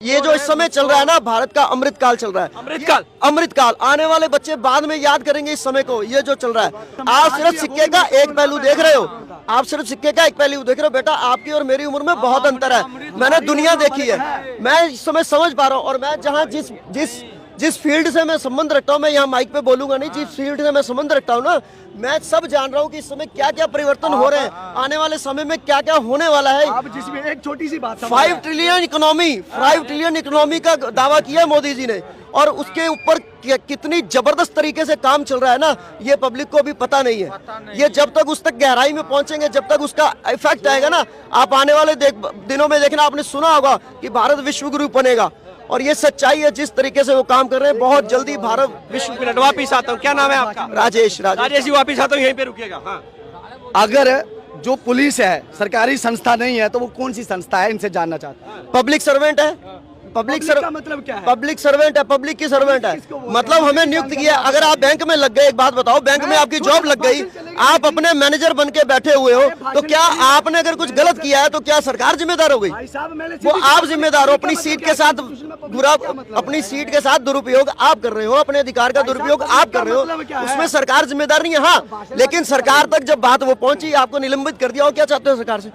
ये जो इस समय चल रहा है ना, भारत का अमृत काल चल रहा है। अमृत काल आने वाले बच्चे बाद में याद करेंगे इस समय को। ये जो चल रहा है, आप सिर्फ सिक्के का एक पहलू देख रहे हो, आप सिर्फ सिक्के का एक पहलू देख रहे हो। बेटा, आपकी और मेरी उम्र में बहुत अंतर है। मैंने दुनिया देखी है, मैं इस समय समझ पा रहा हूँ। और मैं जहाँ जिस फील्ड से मैं संबंध रखता हूँ, मैं यहाँ माइक पे बोलूंगा नहीं, जिस फील्ड से मैं संबंध रखता हूँ ना, मैं सब जान रहा हूँ कि इस समय क्या क्या परिवर्तन हो रहे हैं, आने वाले समय में क्या क्या होने वाला है। आप जिसमें एक छोटी सी बात, 5 ट्रिलियन इकोनॉमी का दावा किया है मोदी जी ने, और उसके ऊपर कितनी जबरदस्त तरीके से काम चल रहा है ना, ये पब्लिक को अभी पता नहीं है। ये जब तक उस तक गहराई में पहुंचेंगे, जब तक उसका इफेक्ट आएगा ना, आप आने वाले दिनों में देखना, आपने सुना होगा कि भारत विश्व गुरु बनेगा, और ये सच्चाई है। जिस तरीके से वो काम कर रहे हैं, बहुत जल्दी भारत विश्व। वापिस आता हूँ, क्या नाम है आपका? राजेश जी, वापिस आता हूँ, यहीं पे रुकिएगा। हाँ, अगर जो पुलिस है सरकारी संस्था नहीं है तो वो कौन सी संस्था है, इनसे जानना चाहता हूं। पब्लिक सर्वेंट है। पब्लिक का मतलब क्या है? पब्लिक सर्वेंट है, पब्लिक की सर्वेंट है, मतलब हमें नियुक्त किया। अगर आप बैंक में लग गए, एक बात बताओ, बैंक में आपकी जॉब लग गई, आप अपने मैनेजर बन के बैठे हुए हो, तो क्या आपने अगर कुछ गलत किया है तो क्या सरकार जिम्मेदार हो गई? वो आप जिम्मेदार हो। अपनी सीट के साथ अपनी सीट के साथ दुरुपयोग आप कर रहे हो, अपने अधिकार का दुरुपयोग आप कर रहे हो, उसमें सरकार जिम्मेदार नहीं है। हाँ, लेकिन सरकार तक जब बात वो पहुंची, आपको निलंबित कर दिया। और क्या चाहते हो सरकार से?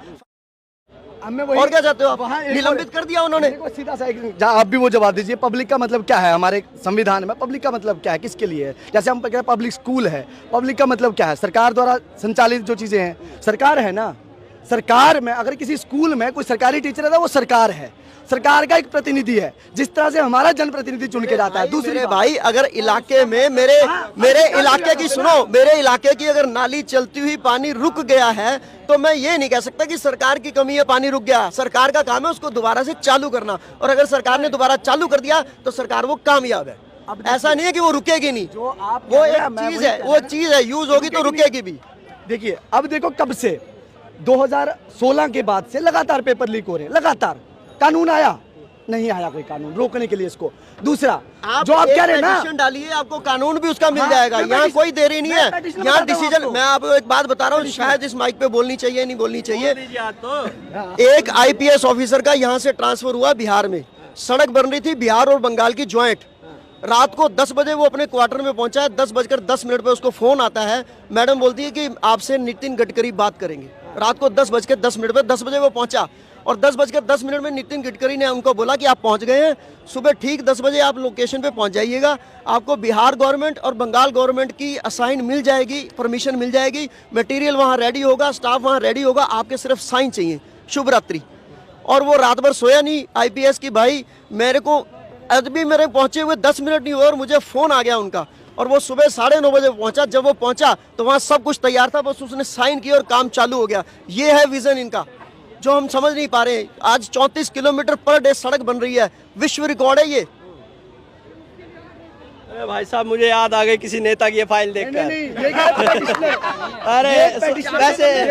और क्या चाहते हो आप? निलंबित कर दिया उन्होंने। सीधा सा आप भी वो जवाब दीजिए, पब्लिक का मतलब क्या है हमारे संविधान में? पब्लिक का मतलब क्या है, किसके लिए है? जैसे हम कहते हैं पब्लिक स्कूल है, पब्लिक का मतलब क्या है? सरकार द्वारा संचालित जो चीजें हैं, सरकार है ना। सरकार में अगर किसी स्कूल में कोई सरकारी टीचर है, वो सरकार है, सरकार का एक प्रतिनिधि है, जिस तरह से हमारा जनप्रतिनिधि चुन के जाता है। दूसरे भाई, अगर इलाके में मेरे इलाके की सुनो, मेरे इलाके की अगर नाली चलती हुई पानी रुक गया है, तो मैं ये नहीं कह सकता कि सरकार की कमी है, पानी रुक गया। सरकार का काम है उसको दोबारा से चालू करना, और अगर सरकार ने दोबारा चालू कर दिया तो सरकार वो कामयाब है। ऐसा नहीं है कि वो रुकेगी नहीं, वो एक चीज है, वो चीज है, यूज होगी तो रुकेगी भी। देखिए, अब देखो, कब से 2016 के बाद से लगातार पेपर लीक हो रहे हैं, लगातार। कानून आया नहीं, आया कोई कानून रोकने के लिए इसको। दूसरा, जो आप कह रहे हैं ना, डालिए, आपको कानून भी उसका मिल जाएगा। यहाँ कोई देरी नहीं है, यहाँ डिसीजन। मैं आपको एक बात बता रहा हूँ, शायद इस माइक पे बोलनी चाहिए, नहीं बोलनी चाहिए। एक IPS ऑफिसर का यहाँ से ट्रांसफर हुआ बिहार में, सड़क बन रही थी बिहार और बंगाल की ज्वाइंट। रात को 10 बजे वो अपने क्वार्टर में पहुंचा है, 10:10 पे उसको फोन आता है, मैडम बोलती है कि आपसे नितिन गडकरी बात करेंगे। रात को 10:10 पे 10 बजे वो पहुंचा, और 10:10 में नितिन गडकरी ने उनको बोला कि आप पहुंच गए हैं, सुबह ठीक 10 बजे आप लोकेशन पे पहुंच जाइएगा, आपको बिहार गवर्नमेंट और बंगाल गवर्नमेंट की असाइन मिल जाएगी, परमिशन मिल जाएगी, मटेरियल वहां रेडी होगा, स्टाफ वहां रेडी होगा, आपके सिर्फ साइन चाहिए, शुभ रात्रि। और वो रात भर सोया नहीं IPS की। भाई, मेरे को अभी मेरे पहुंचे हुए 10 मिनट नहीं हुए और मुझे फोन आ गया उनका, और वो सुबह 9:30 बजे पहुंचा। जब वो पहुंचा तो वहां सब कुछ तैयार था, बस उसने साइन किया और काम चालू हो गया। ये है विजन इनका, जो हम समझ नहीं पा रहे। आज 34 किलोमीटर पर डे सड़क बन रही है, विश्व रिकॉर्ड है ये। अरे भाई साहब, मुझे याद आ गई किसी नेता की ये फाइल देखकर। अरे वैसे ये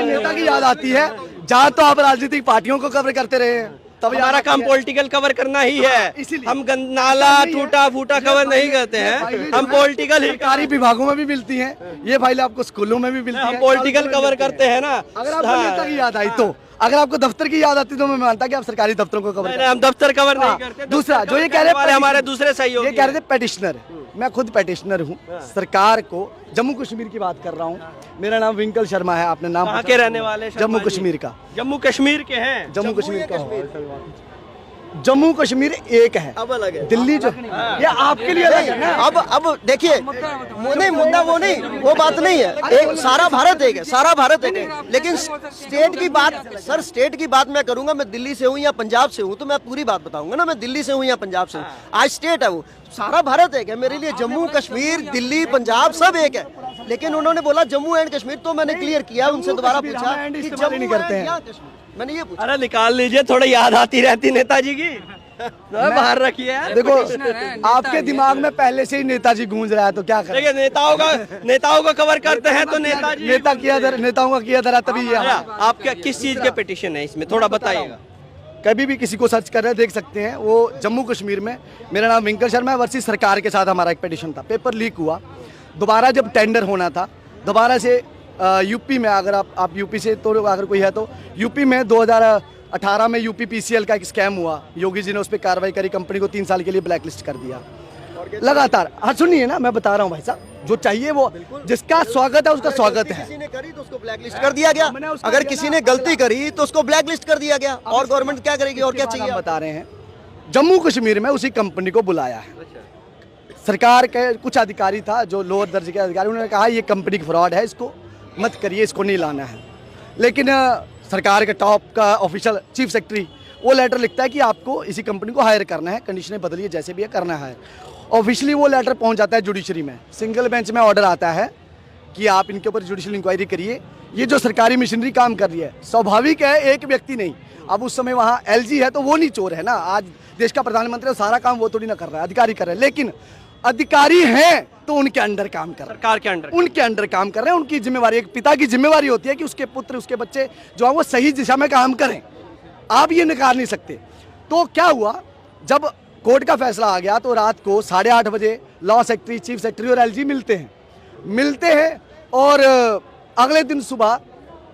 नेता की याद आती है, जहाँ तो आप राजनीतिक पार्टियों को कवर करते रहे हैं, तब हमारा काम पॉलिटिकल कवर करना ही है। हम नाला टूटा फूटा कवर नहीं करते हैं, हम पॉलिटिकल ही। सरकारी विभागों में भी मिलती हैं ये फाइलें, आपको स्कूलों में भी मिलती हैं। हम पॉलिटिकल कवर करते हैं ना। अगर आपको नेता की याद आई तो, अगर आपको दफ्तर की याद आती तो मैं मानता कि आप सरकारी दफ्तरों को कवर करते हैं। हम दफ्तर कवर नहीं करते। दूसरा, जो ये कह रहे हैं हमारे दूसरे सहयोगी, ये कह रहे थे पेटिशनर, मैं खुद पेटिशनर हूँ। सरकार को, जम्मू कश्मीर की बात कर रहा हूँ, मेरा नाम विंकल शर्मा है। आपने नाम? कहाँ के रहने वाले? जम्मू कश्मीर का। जम्मू कश्मीर के हैं? जम्मू कश्मीर का। जम्मू कश्मीर एक है, अब अलग है। दिल्ली जो ये आपके लिए अलग है ना। अब देखिए, नहीं मुद्दा वो नहीं, वो बात नहीं है। एक सारा भारत एक है, सारा भारत एक है। लेकिन स्टेट की बात, सर स्टेट की बात मैं करूंगा, मैं दिल्ली से हूँ या पंजाब से हूँ, तो मैं पूरी बात बताऊंगा ना, मैं दिल्ली से हूँ या पंजाब से हूँ। आज स्टेट है वो, सारा भारत एक है मेरे लिए। जम्मू कश्मीर, दिल्ली, पंजाब सब एक है। लेकिन उन्होंने बोला जम्मू एंड कश्मीर, तो मैंने क्लियर किया, उनसे दोबारा पूछा कि जम्मू नहीं करते हैं, मैंने ये पूछा। अरे निकाल लीजिए, थोड़ा याद आती रहती नेताजी की, बाहर रखिए यार। देखो, आपके दिमाग में पहले से ही नेताजी गूंज रहा है, तो क्या करें? देखिए, नेताओं को कवर करते हैं तो नेताजी, नेताओं का किया धरा तभी। आपका किस चीज के पिटीशन है इसमें, थोड़ा बताइएगा। कभी भी किसी को सर्च कर रहे देख सकते हैं, वो जम्मू कश्मीर में। मेरा नाम विंकल शर्मा है। वर्सेस सरकार के साथ हमारा एक पिटीशन था, पेपर लीक हुआ। दोबारा जब टेंडर होना था, दोबारा से यूपी में, अगर आप यूपी से तो अगर कोई है तो यूपी में 18 में यूपीपीसीएल का एक स्कैम हुआ, योगी जी ने उस पर कार्रवाई करी, कंपनी को 3 साल के लिए ब्लैक लिस्ट कर दिया लगातार। हाँ सुनिए ना, मैं बता रहा हूँ भाई साहब, जो चाहिए वो, जिसका स्वागत है उसका स्वागत है। किसी ने करी तो उसको ब्लैक लिस्ट कर दिया गया, अगर किसी ने गलती करी तो उसको ब्लैक लिस्ट कर दिया गया। और गवर्नमेंट क्या करेगी और क्या चाहिए? बता रहे हैं, जम्मू कश्मीर में उसी कंपनी को बुलाया है, सरकार के कुछ अधिकारी था जो लोअर दर्जे के अधिकारी, उन्होंने कहा ये कंपनी की फ्रॉड है, इसको मत करिए, इसको नहीं लाना है। लेकिन सरकार के टॉप का ऑफिशियल चीफ सेक्रेटरी वो लेटर लिखता है कि आपको इसी कंपनी को हायर करना है, कंडीशनें बदलिए, जैसे भी है करना है। ऑफिशियली वो लेटर पहुंच जाता है जुडिशरी में, सिंगल बेंच में ऑर्डर आता है कि आप इनके ऊपर जुडिशल इंक्वायरी करिए। ये जो सरकारी मशीनरी काम कर रही है, स्वाभाविक है एक व्यक्ति नहीं, अब उस समय वहाँ एलजी है तो वो नहीं चोर है ना, आज देश का प्रधानमंत्री सारा काम वो थोड़ी ना कर रहा है, अधिकारी कर रहे हैं। लेकिन अधिकारी हैं तो उनके अंडर काम कर रहे हैं, सरकार के अंडर, उनके अंडर काम कर रहे हैं। उनकी जिम्मेवारी, एक पिता की जिम्मेवारी होती है कि उसके पुत्र, उसके बच्चे जो है वो सही दिशा में काम करें, आप ये नकार नहीं सकते। तो क्या हुआ, जब कोर्ट का फैसला आ गया तो रात को 8:30 बजे लॉ सेक्रेटरी, चीफ सेक्रेटरी और एलजी मिलते हैं और अगले दिन सुबह,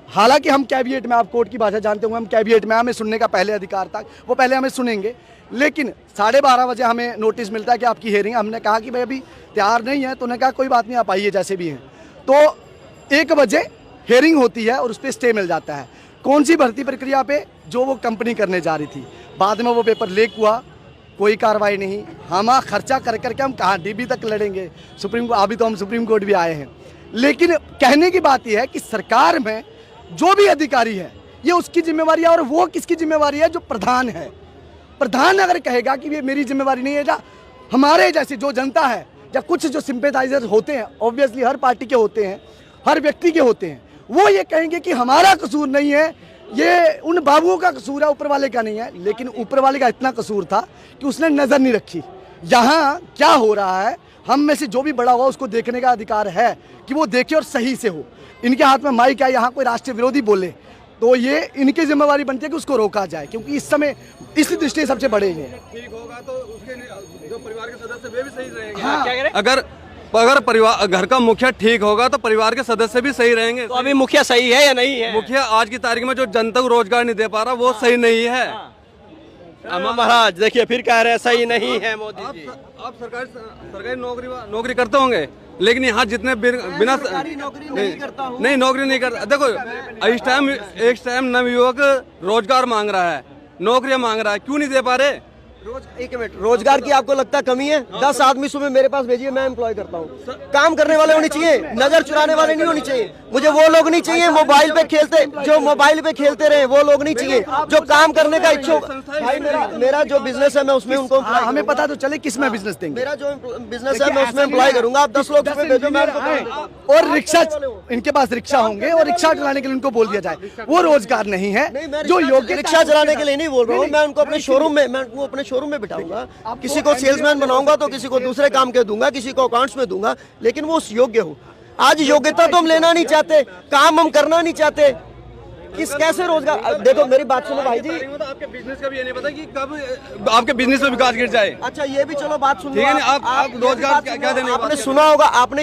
हालांकि हम कैबिनेट में, आप कोर्ट की भाषा जानते होंगे, हम कैबिनेट में, हमें सुनने का पहले अधिकार था, वो पहले हमें सुनेंगे, लेकिन 12:30 बजे हमें नोटिस मिलता है कि आपकी हेयरिंग। हमने कहा कि भाई अभी तैयार नहीं है, तो उन्होंने कहा कोई बात नहीं, आप आइए जैसे भी हैं। तो 1 बजे हेयरिंग होती है और उस पर स्टे मिल जाता है। कौन सी भर्ती प्रक्रिया पे? जो वो कंपनी करने जा रही थी। बाद में वो पेपर लीक हुआ, कोई कार्रवाई नहीं। हम खर्चा कर करके हम कहाँ डीबी तक लड़ेंगे, सुप्रीम कोर्ट, अभी तो हम सुप्रीम कोर्ट भी आए हैं। लेकिन कहने की बात यह है कि सरकार में जो भी अधिकारी है ये उसकी जिम्मेवारी है, और वो किसकी जिम्मेवारी है? जो प्रधान है। प्रधान अगर कहेगा कि ये मेरी जिम्मेवारी नहीं है, या हमारे जैसे जो जनता है या कुछ जो सिंपैथाइजर होते हैं, ऑब्वियसली हर पार्टी के होते हैं, हर व्यक्ति के होते हैं, वो ये कहेंगे कि हमारा कसूर नहीं है, ये उन बाबुओं का कसूर है, ऊपर वाले का नहीं है। लेकिन ऊपर वाले का इतना कसूर था कि उसने नजर नहीं रखी। यहाँ क्या हो रहा है, हम में से जो भी बड़ा हुआ उसको देखने का अधिकार है कि वो देखे और सही से हो। इनके हाथ में माइक है, यहाँ कोई राष्ट्रीय विरोधी बोले तो ये इनकी जिम्मेवारी बनती है कि उसको रोका जाए, क्योंकि इस समय इस दृष्टि सबसे बड़े हैं। ठीक होगा तो उसके जो परिवार के सदस्य वे भी सही रहेंगे। हाँ। क्या कह रहे? अगर परिवार, घर का मुखिया ठीक होगा तो परिवार के सदस्य भी सही रहेंगे। तो अभी मुखिया सही है या नहीं है? मुखिया आज की तारीख में जो जनता को रोजगार नहीं दे पा रहा वो सही नहीं है। महाराज देखिए फिर कह रहे हैं सही नहीं है मोदी जी। आप सरकारी नौकरी करते होंगे, लेकिन यहाँ जितने बिना नहीं नौकरी नहीं करता। देखो इस टाइम नवयुवक रोजगार मांग रहा है, नौकरियां मांग रहा है, क्यों नहीं दे पा रहे? एक मिनट, रोजगार की आपको लगता कमी है? 10 आदमी सुबह मेरे पास भेजिए, मैं एम्प्लॉय करता हूँ। काम करने वाले होने चाहिए, नजर चुराने वाले नहीं होने चाहिए। मुझे वो लोग नहीं चाहिए मोबाइल पे खेलते, जो मोबाइल पे खेलते रहे, वो लोग नहीं चाहिए। जो काम करने का इच्छुक, भाई मेरा जो बिजनेस है मैं उसमें उनको, हमें पता तो चले किस में बिजनेस देंगे। मेरा जो बिजनेस है मैं उसमें एम्प्लॉय करूंगा। आप 10 लोग सुबह भेजो, मैं और रिक्शा, इनके पास रिक्शा होंगे और रिक्शा चलाने के लिए उनको बोल दिया जाए, वो रोजगार नहीं है। जो योग्य रिक्शा चलाने के लिए नहीं बोल रहा हूँ मैं, उनको अपने शोरूम में, मैं वो अपने शोरूम में बिठाऊंगा, किसी को सेल्समैन बनाऊंगा तो किसी को दूसरे काम के दूंगा, किसी को अकाउंट्स में दूंगा, लेकिन वो योग्य हो। आज योग्यता तो हम लेना नहीं चाहते, काम हम करना नहीं चाहते, किस कैसे रोजगार? देखो मेरी बात सुनो भाई जी, आपके बिजनेस का भी ये नहीं पता कि कब आपके बिजनेस में विकास गिर जाए। अच्छा ये भी चलो बात सुनो, ठीक है ना, आप रोजगार क्या देने? आपने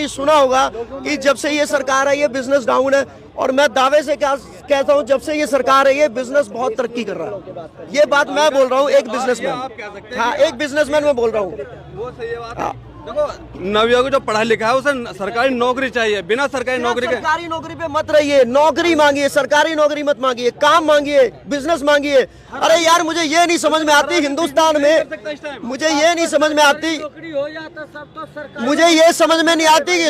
सुना होगा कि जब से ये सरकार है ये बिजनेस डाउन है, और मैं दावे से क्या कहता हूँ, जब से ये सरकार है ये बिजनेस बहुत तरक्की कर रहा है। ये बात मैं बोल रहा हूँ, एक बिजनेसमैन, हाँ एक बिजनेसमैन मैं बोल रहा हूँ। वो सही बात है। देखो नवयुवक जो पढ़ा लिखा है उसे सरकारी नौकरी चाहिए, बिना सरकारी नौकरी के। सरकारी नौकरी पे मत रहिए, नौकरी मांगिए, सरकारी नौकरी मत मांगिए, काम मांगिए, बिजनेस मांगिए। अरे यार मुझे ये नहीं समझ में आती हिंदुस्तान में, मुझे ये नहीं समझ में आती, मुझे ये समझ में नहीं आती कि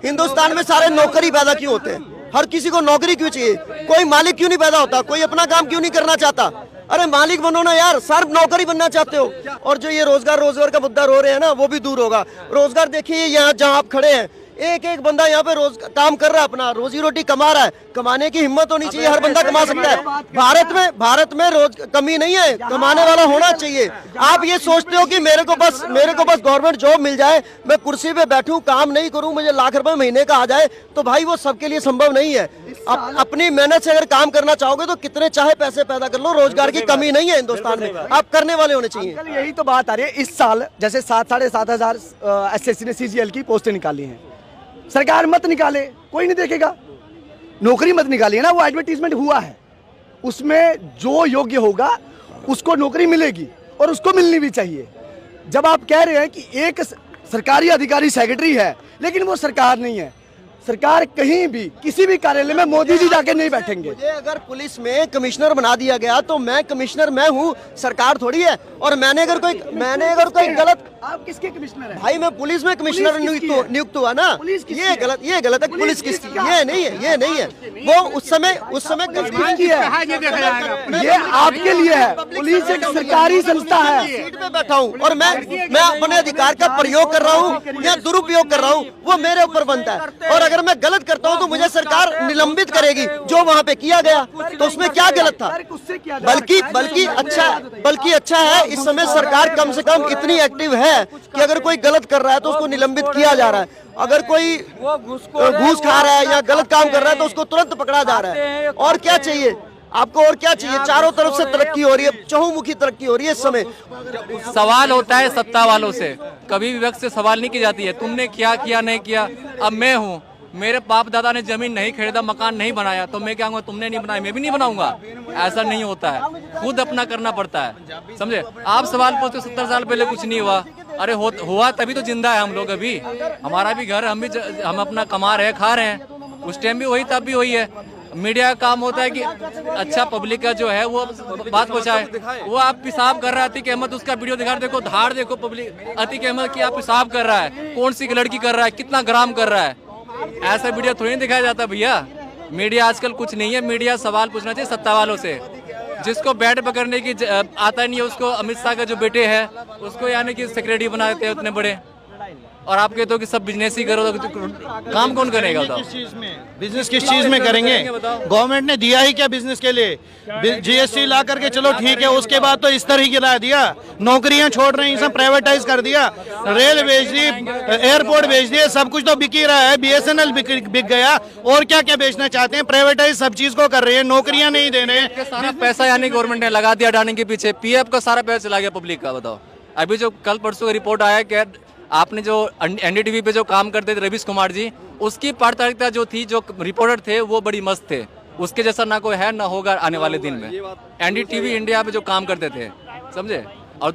हिंदुस्तान में सारे नौकरी पैदा क्यों होते हैं? हर किसी को नौकरी क्यों चाहिए? कोई मालिक क्यों नहीं पैदा होता? कोई अपना काम क्यों नहीं करना चाहता? अरे मालिक बनो ना यार, सिर्फ नौकरी बनना चाहते हो। और जो ये रोजगार का मुद्दा रो रहे हैं ना, वो भी दूर होगा। रोजगार देखिए यहाँ जहाँ आप खड़े हैं, एक बंदा यहाँ पे रोज काम कर रहा है, अपना रोजी रोटी कमा रहा है। कमाने की हिम्मत होनी चाहिए, हर बंदा कमा सकता है। भारत में रोज कमी नहीं है, कमाने वाला होना चाहिए। आप ये सोचते हो कि मेरे को बस गवर्नमेंट जॉब मिल जाए, मैं कुर्सी पे बैठूं, काम नहीं करूं, मुझे लाख रुपए महीने का आ जाए, तो भाई वो सबके लिए संभव नहीं है। अपनी मेहनत से अगर काम करना चाहोगे तो कितने चाहे पैसे पैदा कर लो, रोजगार की कमी नहीं है हिंदुस्तान में, आप करने वाले होने चाहिए। यही तो बात आ रही है। इस साल जैसे 7,500 SSC ने CGL की पोस्टें निकाली हैं, सरकार मत निकाले, कोई नहीं देखेगा। नौकरी मत निकालिए ना, वो एडवर्टीजमेंट हुआ है, उसमें जो योग्य होगा उसको नौकरी मिलेगी और उसको मिलनी भी चाहिए। जब आप कह रहे हैं कि एक सरकारी अधिकारी सेक्रेटरी है, लेकिन वो सरकार नहीं है। सरकार कहीं भी किसी भी कार्यालय में मोदी जी जाके नहीं बैठेंगे। मुझे अगर पुलिस में कमिश्नर बना दिया गया तो मैं कमिश्नर मैं हूँ, सरकार थोड़ी है। और मैंने अगर कोई गलत, आप किसके कमिश्नर हैं? भाई मैं पुलिस में कमिश्नर नियुक्त हुआ ना। ये गलत है। पुलिस किसकी? ये नहीं है। वो उस समय किसकी है? ये आपके लिए है। पुलिस एक सरकारी संस्था है। सीट पे बैठा हूँ और मैं अपने अधिकार का प्रयोग कर रहा हूँ या दुरुपयोग कर रहा हूँ, वो मेरे ऊपर बनता है। और अगर मैं गलत करता हूँ तो मुझे सरकार निलंबित करेगी, जो वहाँ पे किया गया। तो उसमें क्या गलत था? बल्कि अच्छा है इस समय सरकार कम से कम इतनी एक्टिव है कि अगर कोई गलत कर रहा है तो उसको निलंबित किया जा रहा है। अगर कोई घूस खा रहा है या गलत काम कर रहा है तो उसको तुरंत पकड़ा जा रहा है। और क्या चाहिए आपको? और क्या चाहिए? चारों तरफ से तरक्की हो रही है, चहुमुखी तरक्की हो रही है इस समय। सवाल होता है सत्ता वालों से, कभी विपक्ष से सवाल नहीं की जाती है तुमने क्या किया नहीं किया। अब मैं हूँ, मेरे बाप दादा ने जमीन नहीं खरीदा, मकान नहीं बनाया, तो मैं क्या कहूँगा तुमने नहीं बनाया मैं भी नहीं बनाऊंगा? ऐसा नहीं होता है, खुद अपना करना पड़ता है, समझे। आप सवाल पूछते 70 साल पहले कुछ नहीं हुआ। अरे हुआ तभी तो जिंदा है हम लोग। अभी हमारा भी घर, हम अपना कमा रहे हैं, खा रहे हैं। उस टाइम भी वही, तब भी वही है। मीडिया का काम होता है कि अच्छा पब्लिक का जो है वो बात पहुंचाए। वो आप पेशाब कर रहा है, अतीक अहमद उसका वीडियो दिखा, देखो धाड़ देखो पब्लिक, अतीक अहमद की आप पेशाब कर रहा है, कौन सी लड़की कर रहा है, कितना ग्राम कर रहा है। ऐसा वीडियो थोड़ी दिखाया जाता भैया। मीडिया आजकल कुछ नहीं है। मीडिया सवाल पूछना चाहिए सत्ता वालों से। जिसको बैट पकड़ने की आता नहीं है उसको अमित शाह का जो बेटे है उसको यानी कि सेक्रेटरी बना देते हैं उतने बड़े। और आप कहते हो कि सब बिजनेस ही करो, तो काम कौन करेगा? बताओ बिजनेस किस चीज में करेंगे? गवर्नमेंट ने दिया ही क्या बिजनेस के लिए? जीएसटी ला करके चलो ठीक है, उसके बाद तो इस तरह गिरा दिया, नौकरियां छोड़ रही हैं, सब प्राइवेटाइज कर दिया, रेल बेच दी, एयरपोर्ट बेच दिए, सब कुछ तो बिक ही रहा है। BSNL बिक गया, और क्या क्या बेचना चाहते हैं? प्राइवेटाइज सब चीज को कर रहे हैं, नौकरियां नहीं दे रहे हैं। सारा पैसा यानी गवर्नमेंट ने लगा दिया अडानी के पीछे, PF का सारा पैसा चला गया पब्लिक का। बताओ अभी जो कल परसों का रिपोर्ट आया कि आपने जो NDTV पे जो काम करते थे रवीश कुमार जी, उसकी पारदर्शिता जो थी, जो रिपोर्टर थे वो बड़ी मस्त थे। उसके जैसा ना कोई है ना होगा आने वाले दिन में। NDTV इंडिया पे जो काम करते थे, समझे। और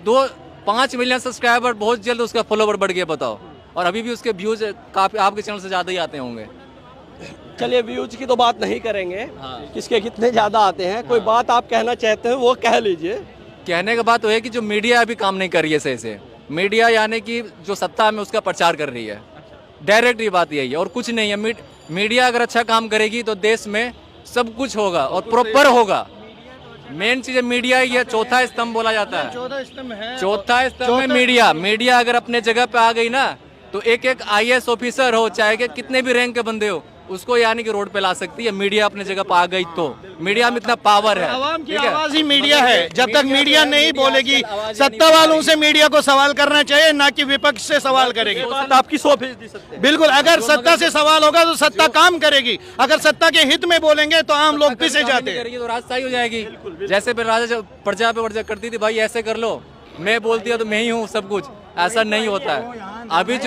5 मिलियन सब्सक्राइबर, बहुत जल्द उसका फॉलोवर बढ़ गया। बताओ। और अभी भी उसके व्यूज काफी आपके चैनल से ज्यादा ही आते होंगे। चलिए व्यूज की तो बात नहीं करेंगे, किसके कितने ज्यादा आते हैं। कोई बात आप कहना चाहते हैं वो कह लीजिए। कहने का बात वो है कि जो मीडिया अभी काम नहीं कर रही है सही से। मीडिया यानी कि जो सत्ता में उसका प्रचार कर रही है, डायरेक्ट ये बात यही है और कुछ नहीं है। मीडिया अगर अच्छा काम करेगी तो देश में सब कुछ होगा और प्रॉपर होगा। मेन चीज मीडिया ही है, चौथा स्तंभ बोला जाता है। चौथा स्तंभ है मीडिया। मीडिया अगर अपने जगह पे आ गई ना तो एक IAS ऑफिसर हो, चाहे कि कितने भी रैंक के बंदे हो, उसको यानी कि रोड पे ला सकती है। मीडिया अपने जगह पे आ गई तो मीडिया में इतना पावर है। आवाम की आवाज ही मीडिया है। जब तक मीडिया नहीं बोलेगी, सत्ता वालों से मीडिया को सवाल करना चाहिए, ना कि विपक्ष से सवाल करेगी। आपकी 100% सत्य। बिल्कुल, अगर सत्ता से सवाल होगा तो सत्ता काम करेगी। अगर सत्ता के हित में बोलेंगे तो आम लोग पीछे जाते हैं, तो राजशाही हो जाएगी। जैसे राजा प्रजा पे वर्जा करती थी, भाई ऐसे कर लो, मैं बोलती हूँ तो मैं ही हूँ सब कुछ। ऐसा नहीं होता है। अभी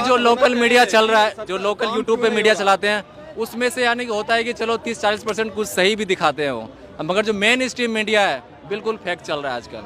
जो लोकल मीडिया चल रहा है, जो लोकल यूट्यूब पे मीडिया चलाते हैं, उसमें से यानी कि होता है कि चलो 30-40% कुछ सही भी दिखाते हैं वो, मगर जो मेन स्ट्रीम मीडिया है बिल्कुल फेक चल रहा है आजकल।